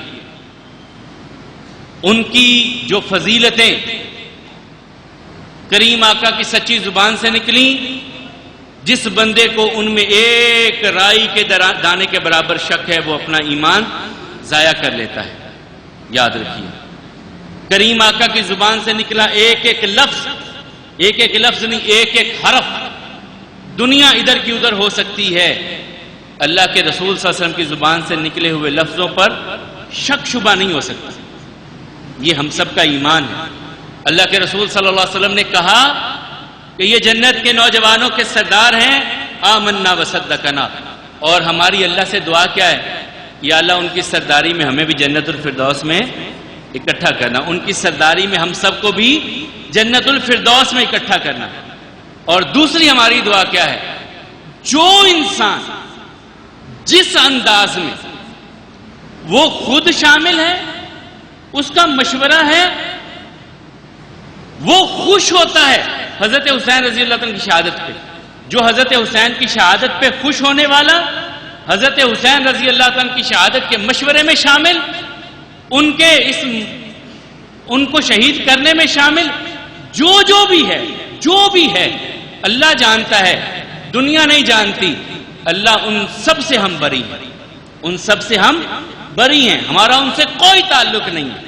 ان کی جو فضیلتیں کریم آقا کی سچی زبان سے نکلیں، جس بندے کو ان میں ایک رائی کے دانے کے برابر شک ہے وہ اپنا ایمان ضائع کر لیتا ہے، یاد رکھیے۔ کریم آقا کی زبان سے نکلا ایک ایک لفظ نہیں، ایک ایک حرف، دنیا ادھر کی ادھر ہو سکتی ہے، اللہ کے رسول صلی اللہ علیہ وسلم کی زبان سے نکلے ہوئے لفظوں پر شک شبہ نہیں ہو سکتا۔ یہ ہم سب کا ایمان ہے۔ اللہ کے رسول صلی اللہ علیہ وسلم نے کہا کہ یہ جنت کے نوجوانوں کے سردار ہیں، آمنا وصدقنا، اور ہماری اللہ سے دعا کیا ہے؟ یا اللہ ان کی سرداری میں ہمیں بھی جنت الفردوس میں اکٹھا کرنا، ان کی سرداری میں ہم سب کو بھی جنت الفردوس میں اکٹھا کرنا۔ اور دوسری ہماری دعا کیا ہے؟ جو انسان جس انداز میں وہ خود شامل ہے، اس کا مشورہ ہے، وہ خوش ہوتا ہے حضرت حسین رضی اللہ عنہ کی شہادت پہ، جو حضرت حسین کی شہادت پہ خوش ہونے والا، حضرت حسین رضی اللہ عنہ کی شہادت کے مشورے میں شامل، ان کو شہید کرنے میں شامل، جو بھی ہے اللہ جانتا ہے، دنیا نہیں جانتی۔ اللہ ان سب سے ہم بری ہیں، ان سب سے ہم بری ہیں، ہمارا ان سے کوئی تعلق نہیں ہے۔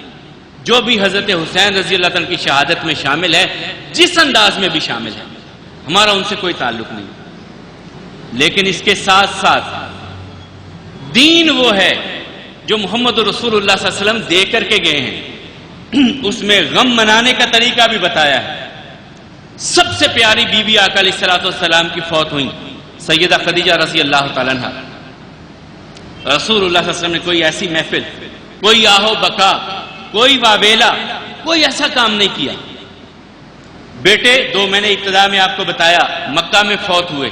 جو بھی حضرت حسین رضی اللہ عنہ کی شہادت میں شامل ہے، جس انداز میں بھی شامل ہے، ہمارا ان سے کوئی تعلق نہیں۔ لیکن اس کے ساتھ ساتھ دین وہ ہے جو محمد رسول اللہ صلی اللہ علیہ وسلم دے کر کے گئے ہیں، اس میں غم منانے کا طریقہ بھی بتایا ہے۔ سب سے پیاری بی بی آقا علیہ السلام کی فوت ہوئی سیدہ خدیجہ رضی اللہ تعالیٰ عنہ۔ رسول اللہ صلی اللہ علیہ وسلم نے کوئی ایسی محفل کوئی آہو بکا، کوئی واویلا، کوئی ایسا کام نہیں کیا۔ بیٹے دو میں نے ابتدا میں آپ کو بتایا مکہ میں فوت ہوئے،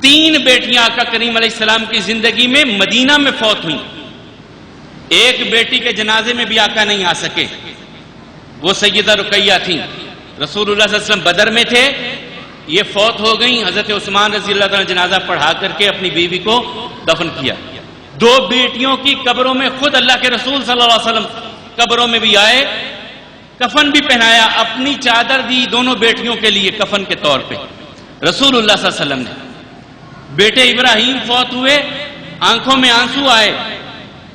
3 بیٹیاں آقا کریم علیہ السلام کی زندگی میں مدینہ میں فوت ہوئیں۔ ایک بیٹی کے جنازے میں بھی آقا نہیں آ سکے، وہ سیدہ رقیہ تھیں۔ رسول اللہ صلی اللہ علیہ وسلم بدر میں تھے، یہ فوت ہو گئیں، حضرت عثمان رضی اللہ عنہ جنازہ پڑھا کر کے اپنی بیوی کو دفن کیا۔ 2 بیٹیوں کی قبروں میں خود اللہ کے رسول صلی اللہ علیہ وسلم قبروں میں بھی آئے، کفن بھی پہنایا، اپنی چادر دی دونوں بیٹیوں کے لیے کفن کے طور پہ رسول اللہ صلی اللہ علیہ وسلم نے۔ بیٹے ابراہیم فوت ہوئے، آنکھوں میں آنسو آئے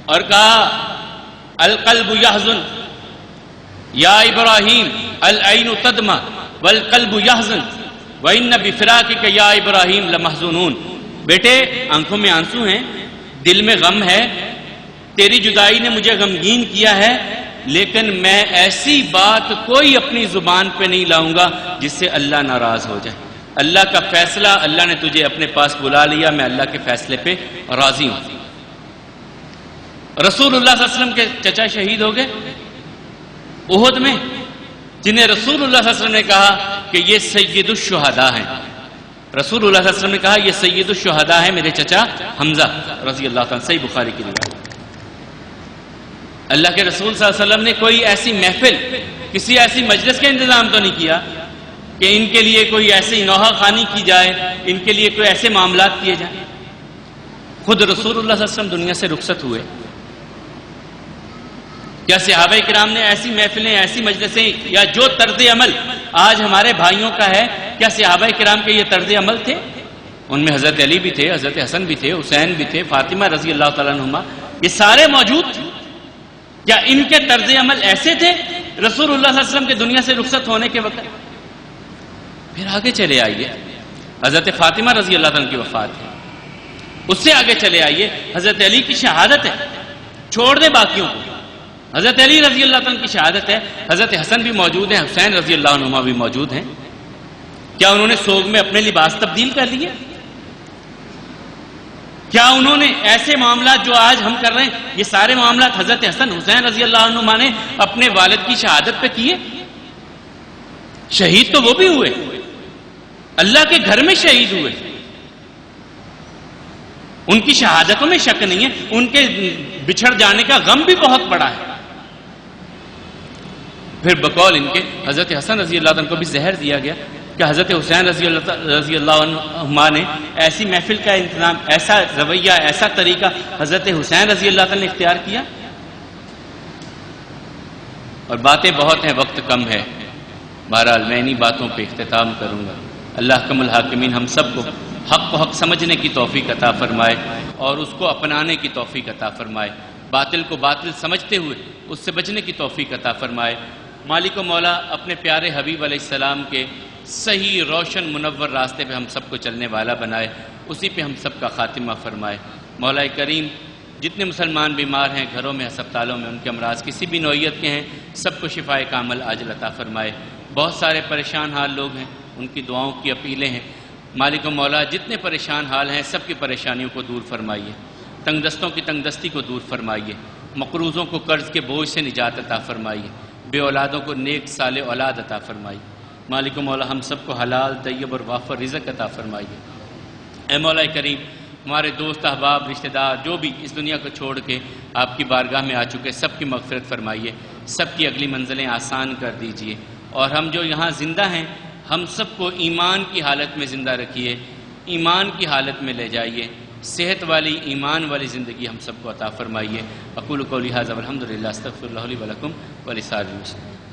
اور کہا القلب یحزن یا ابراہیم العین تدمع والقلب یحزن وان بفراقک یا ابراہیم لمحزونون۔ بیٹے آنکھوں میں آنسو ہیں، دل میں غم ہے، تیری جدائی نے مجھے غمگین کیا ہے، لیکن میں ایسی بات کوئی اپنی زبان پہ نہیں لاؤں گا جس سے اللہ ناراض ہو جائے۔ اللہ کا فیصلہ، اللہ نے تجھے اپنے پاس بلا لیا، میں اللہ کے فیصلے پہ راضی ہوں۔ رسول اللہ صلی اللہ علیہ وسلم کے چچا شہید ہو گئے احد میں، جنہیں رسول اللہ صلی اللہ علیہ وسلم نے کہا کہ یہ سید الشہداء ہیں۔ رسول اللہ صلی اللہ علیہ وسلم نے کہا یہ سید الشہداء ہیں میرے چچا حمزہ رضی اللہ عنہ، صحیح بخاری کی روایت۔ اللہ کے رسول صلی اللہ علیہ وسلم نے کوئی ایسی محفل، کسی ایسی مجلس کا انتظام تو نہیں کیا کہ ان کے لیے کوئی ایسی نوحہ خوانی کی جائے، ان کے لیے کوئی ایسے معاملات کیے جائیں۔ خود رسول اللہ صلی اللہ علیہ وسلم دنیا سے رخصت ہوئے، کیا صحابہ کرام نے ایسی محفلیں، ایسی مجلسیں، یا جو طرز عمل آج ہمارے بھائیوں کا ہے، کیا صحابہ کرام کے یہ طرز عمل تھے؟ ان میں حضرت علی بھی تھے، حضرت حسن بھی تھے، حسین بھی تھے، فاطمہ رضی اللہ تعالیٰ عنہما، یہ سارے موجود تھے۔ کیا ان کے طرز عمل ایسے تھے رسول اللہ صلی اللہ علیہ وسلم کے دنیا سے رخصت ہونے کے وقت؟ پھر آگے چلے آئیے، حضرت فاطمہ رضی اللہ عنہ کی وفات ہے، اس سے آگے چلے آئیے حضرت علی کی شہادت ہے، چھوڑ دے باقیوں کو، حضرت علی رضی اللہ عنہ کی شہادت ہے، حضرت حسن بھی موجود ہیں، حسین رضی اللہ عنہما بھی موجود ہیں۔ کیا انہوں نے سوگ میں اپنے لباس تبدیل کر لیے؟ کیا انہوں نے ایسے معاملات جو آج ہم کر رہے ہیں، یہ سارے معاملات حضرت حسن حسین رضی اللہ عنہما نے اپنے والد کی شہادت پہ کیے؟ شہید تو وہ بھی ہوئے، اللہ کے گھر میں شہید ہوئے، ان کی شہادتوں میں شک نہیں ہے، ان کے بچھڑ جانے کا غم بھی بہت بڑا ہے۔ پھر بقول ان کے حضرت حسن رضی اللہ عنہ کو بھی زہر دیا گیا کہ حضرت حسین رضی اللہ عنہ نے ایسی محفل کا انتظام، ایسا رویہ، ایسا طریقہ حضرت حسین رضی اللہ عنہ نے اختیار کیا۔ اور باتیں بہت ہیں، وقت کم ہے، بہرحال میں انہی باتوں پہ اختتام کروں گا۔ اللہ حکم الحاکمین ہم سب کو حق کو حق سمجھنے کی توفیق عطا فرمائے اور اس کو اپنانے کی توفیق عطا فرمائے، باطل کو باطل سمجھتے ہوئے اس سے بچنے کی توفیق عطا فرمائے۔ مالک و مولا اپنے پیارے حبیب علیہ السلام کے صحیح روشن منور راستے پہ ہم سب کو چلنے والا بنائے، اسی پہ ہم سب کا خاتمہ فرمائے۔ مولا کریم جتنے مسلمان بیمار ہیں گھروں میں، ہسپتالوں میں، ان کے امراض کسی بھی نوعیت کے ہیں، سب کو شفائے کامل عاجل عطا فرمائے۔ بہت سارے پریشان حال لوگ ہیں، ان کی دعاؤں کی اپیلیں ہیں۔ مالک و مولا جتنے پریشان حال ہیں سب کی پریشانیوں کو دور فرمائیے، تنگ دستوں کی تنگ دستی کو دور فرمائیے، مقروضوں کو قرض کے بوجھ سے نجات عطا فرمائیے، بے اولادوں کو نیک صالح اولاد عطا فرمائیے۔ مالک و مولا ہم سب کو حلال طیب اور وافر رزق عطا فرمائیے۔ اے مولا کریم ہمارے دوست احباب رشتہ دار جو بھی اس دنیا کو چھوڑ کے آپ کی بارگاہ میں آ چکے سب کی مغفرت فرمائیے، سب کی اگلی منزلیں آسان کر دیجئے، اور ہم جو یہاں زندہ ہیں ہم سب کو ایمان کی حالت میں زندہ رکھیے، ایمان کی حالت میں لے جائیے، صحت والی ایمان والی زندگی ہم سب کو عطا فرمائیے۔ اقول قولی ھذا والحمد للہ، استغفر اللہ لی ولکم ولسائر المسلمین۔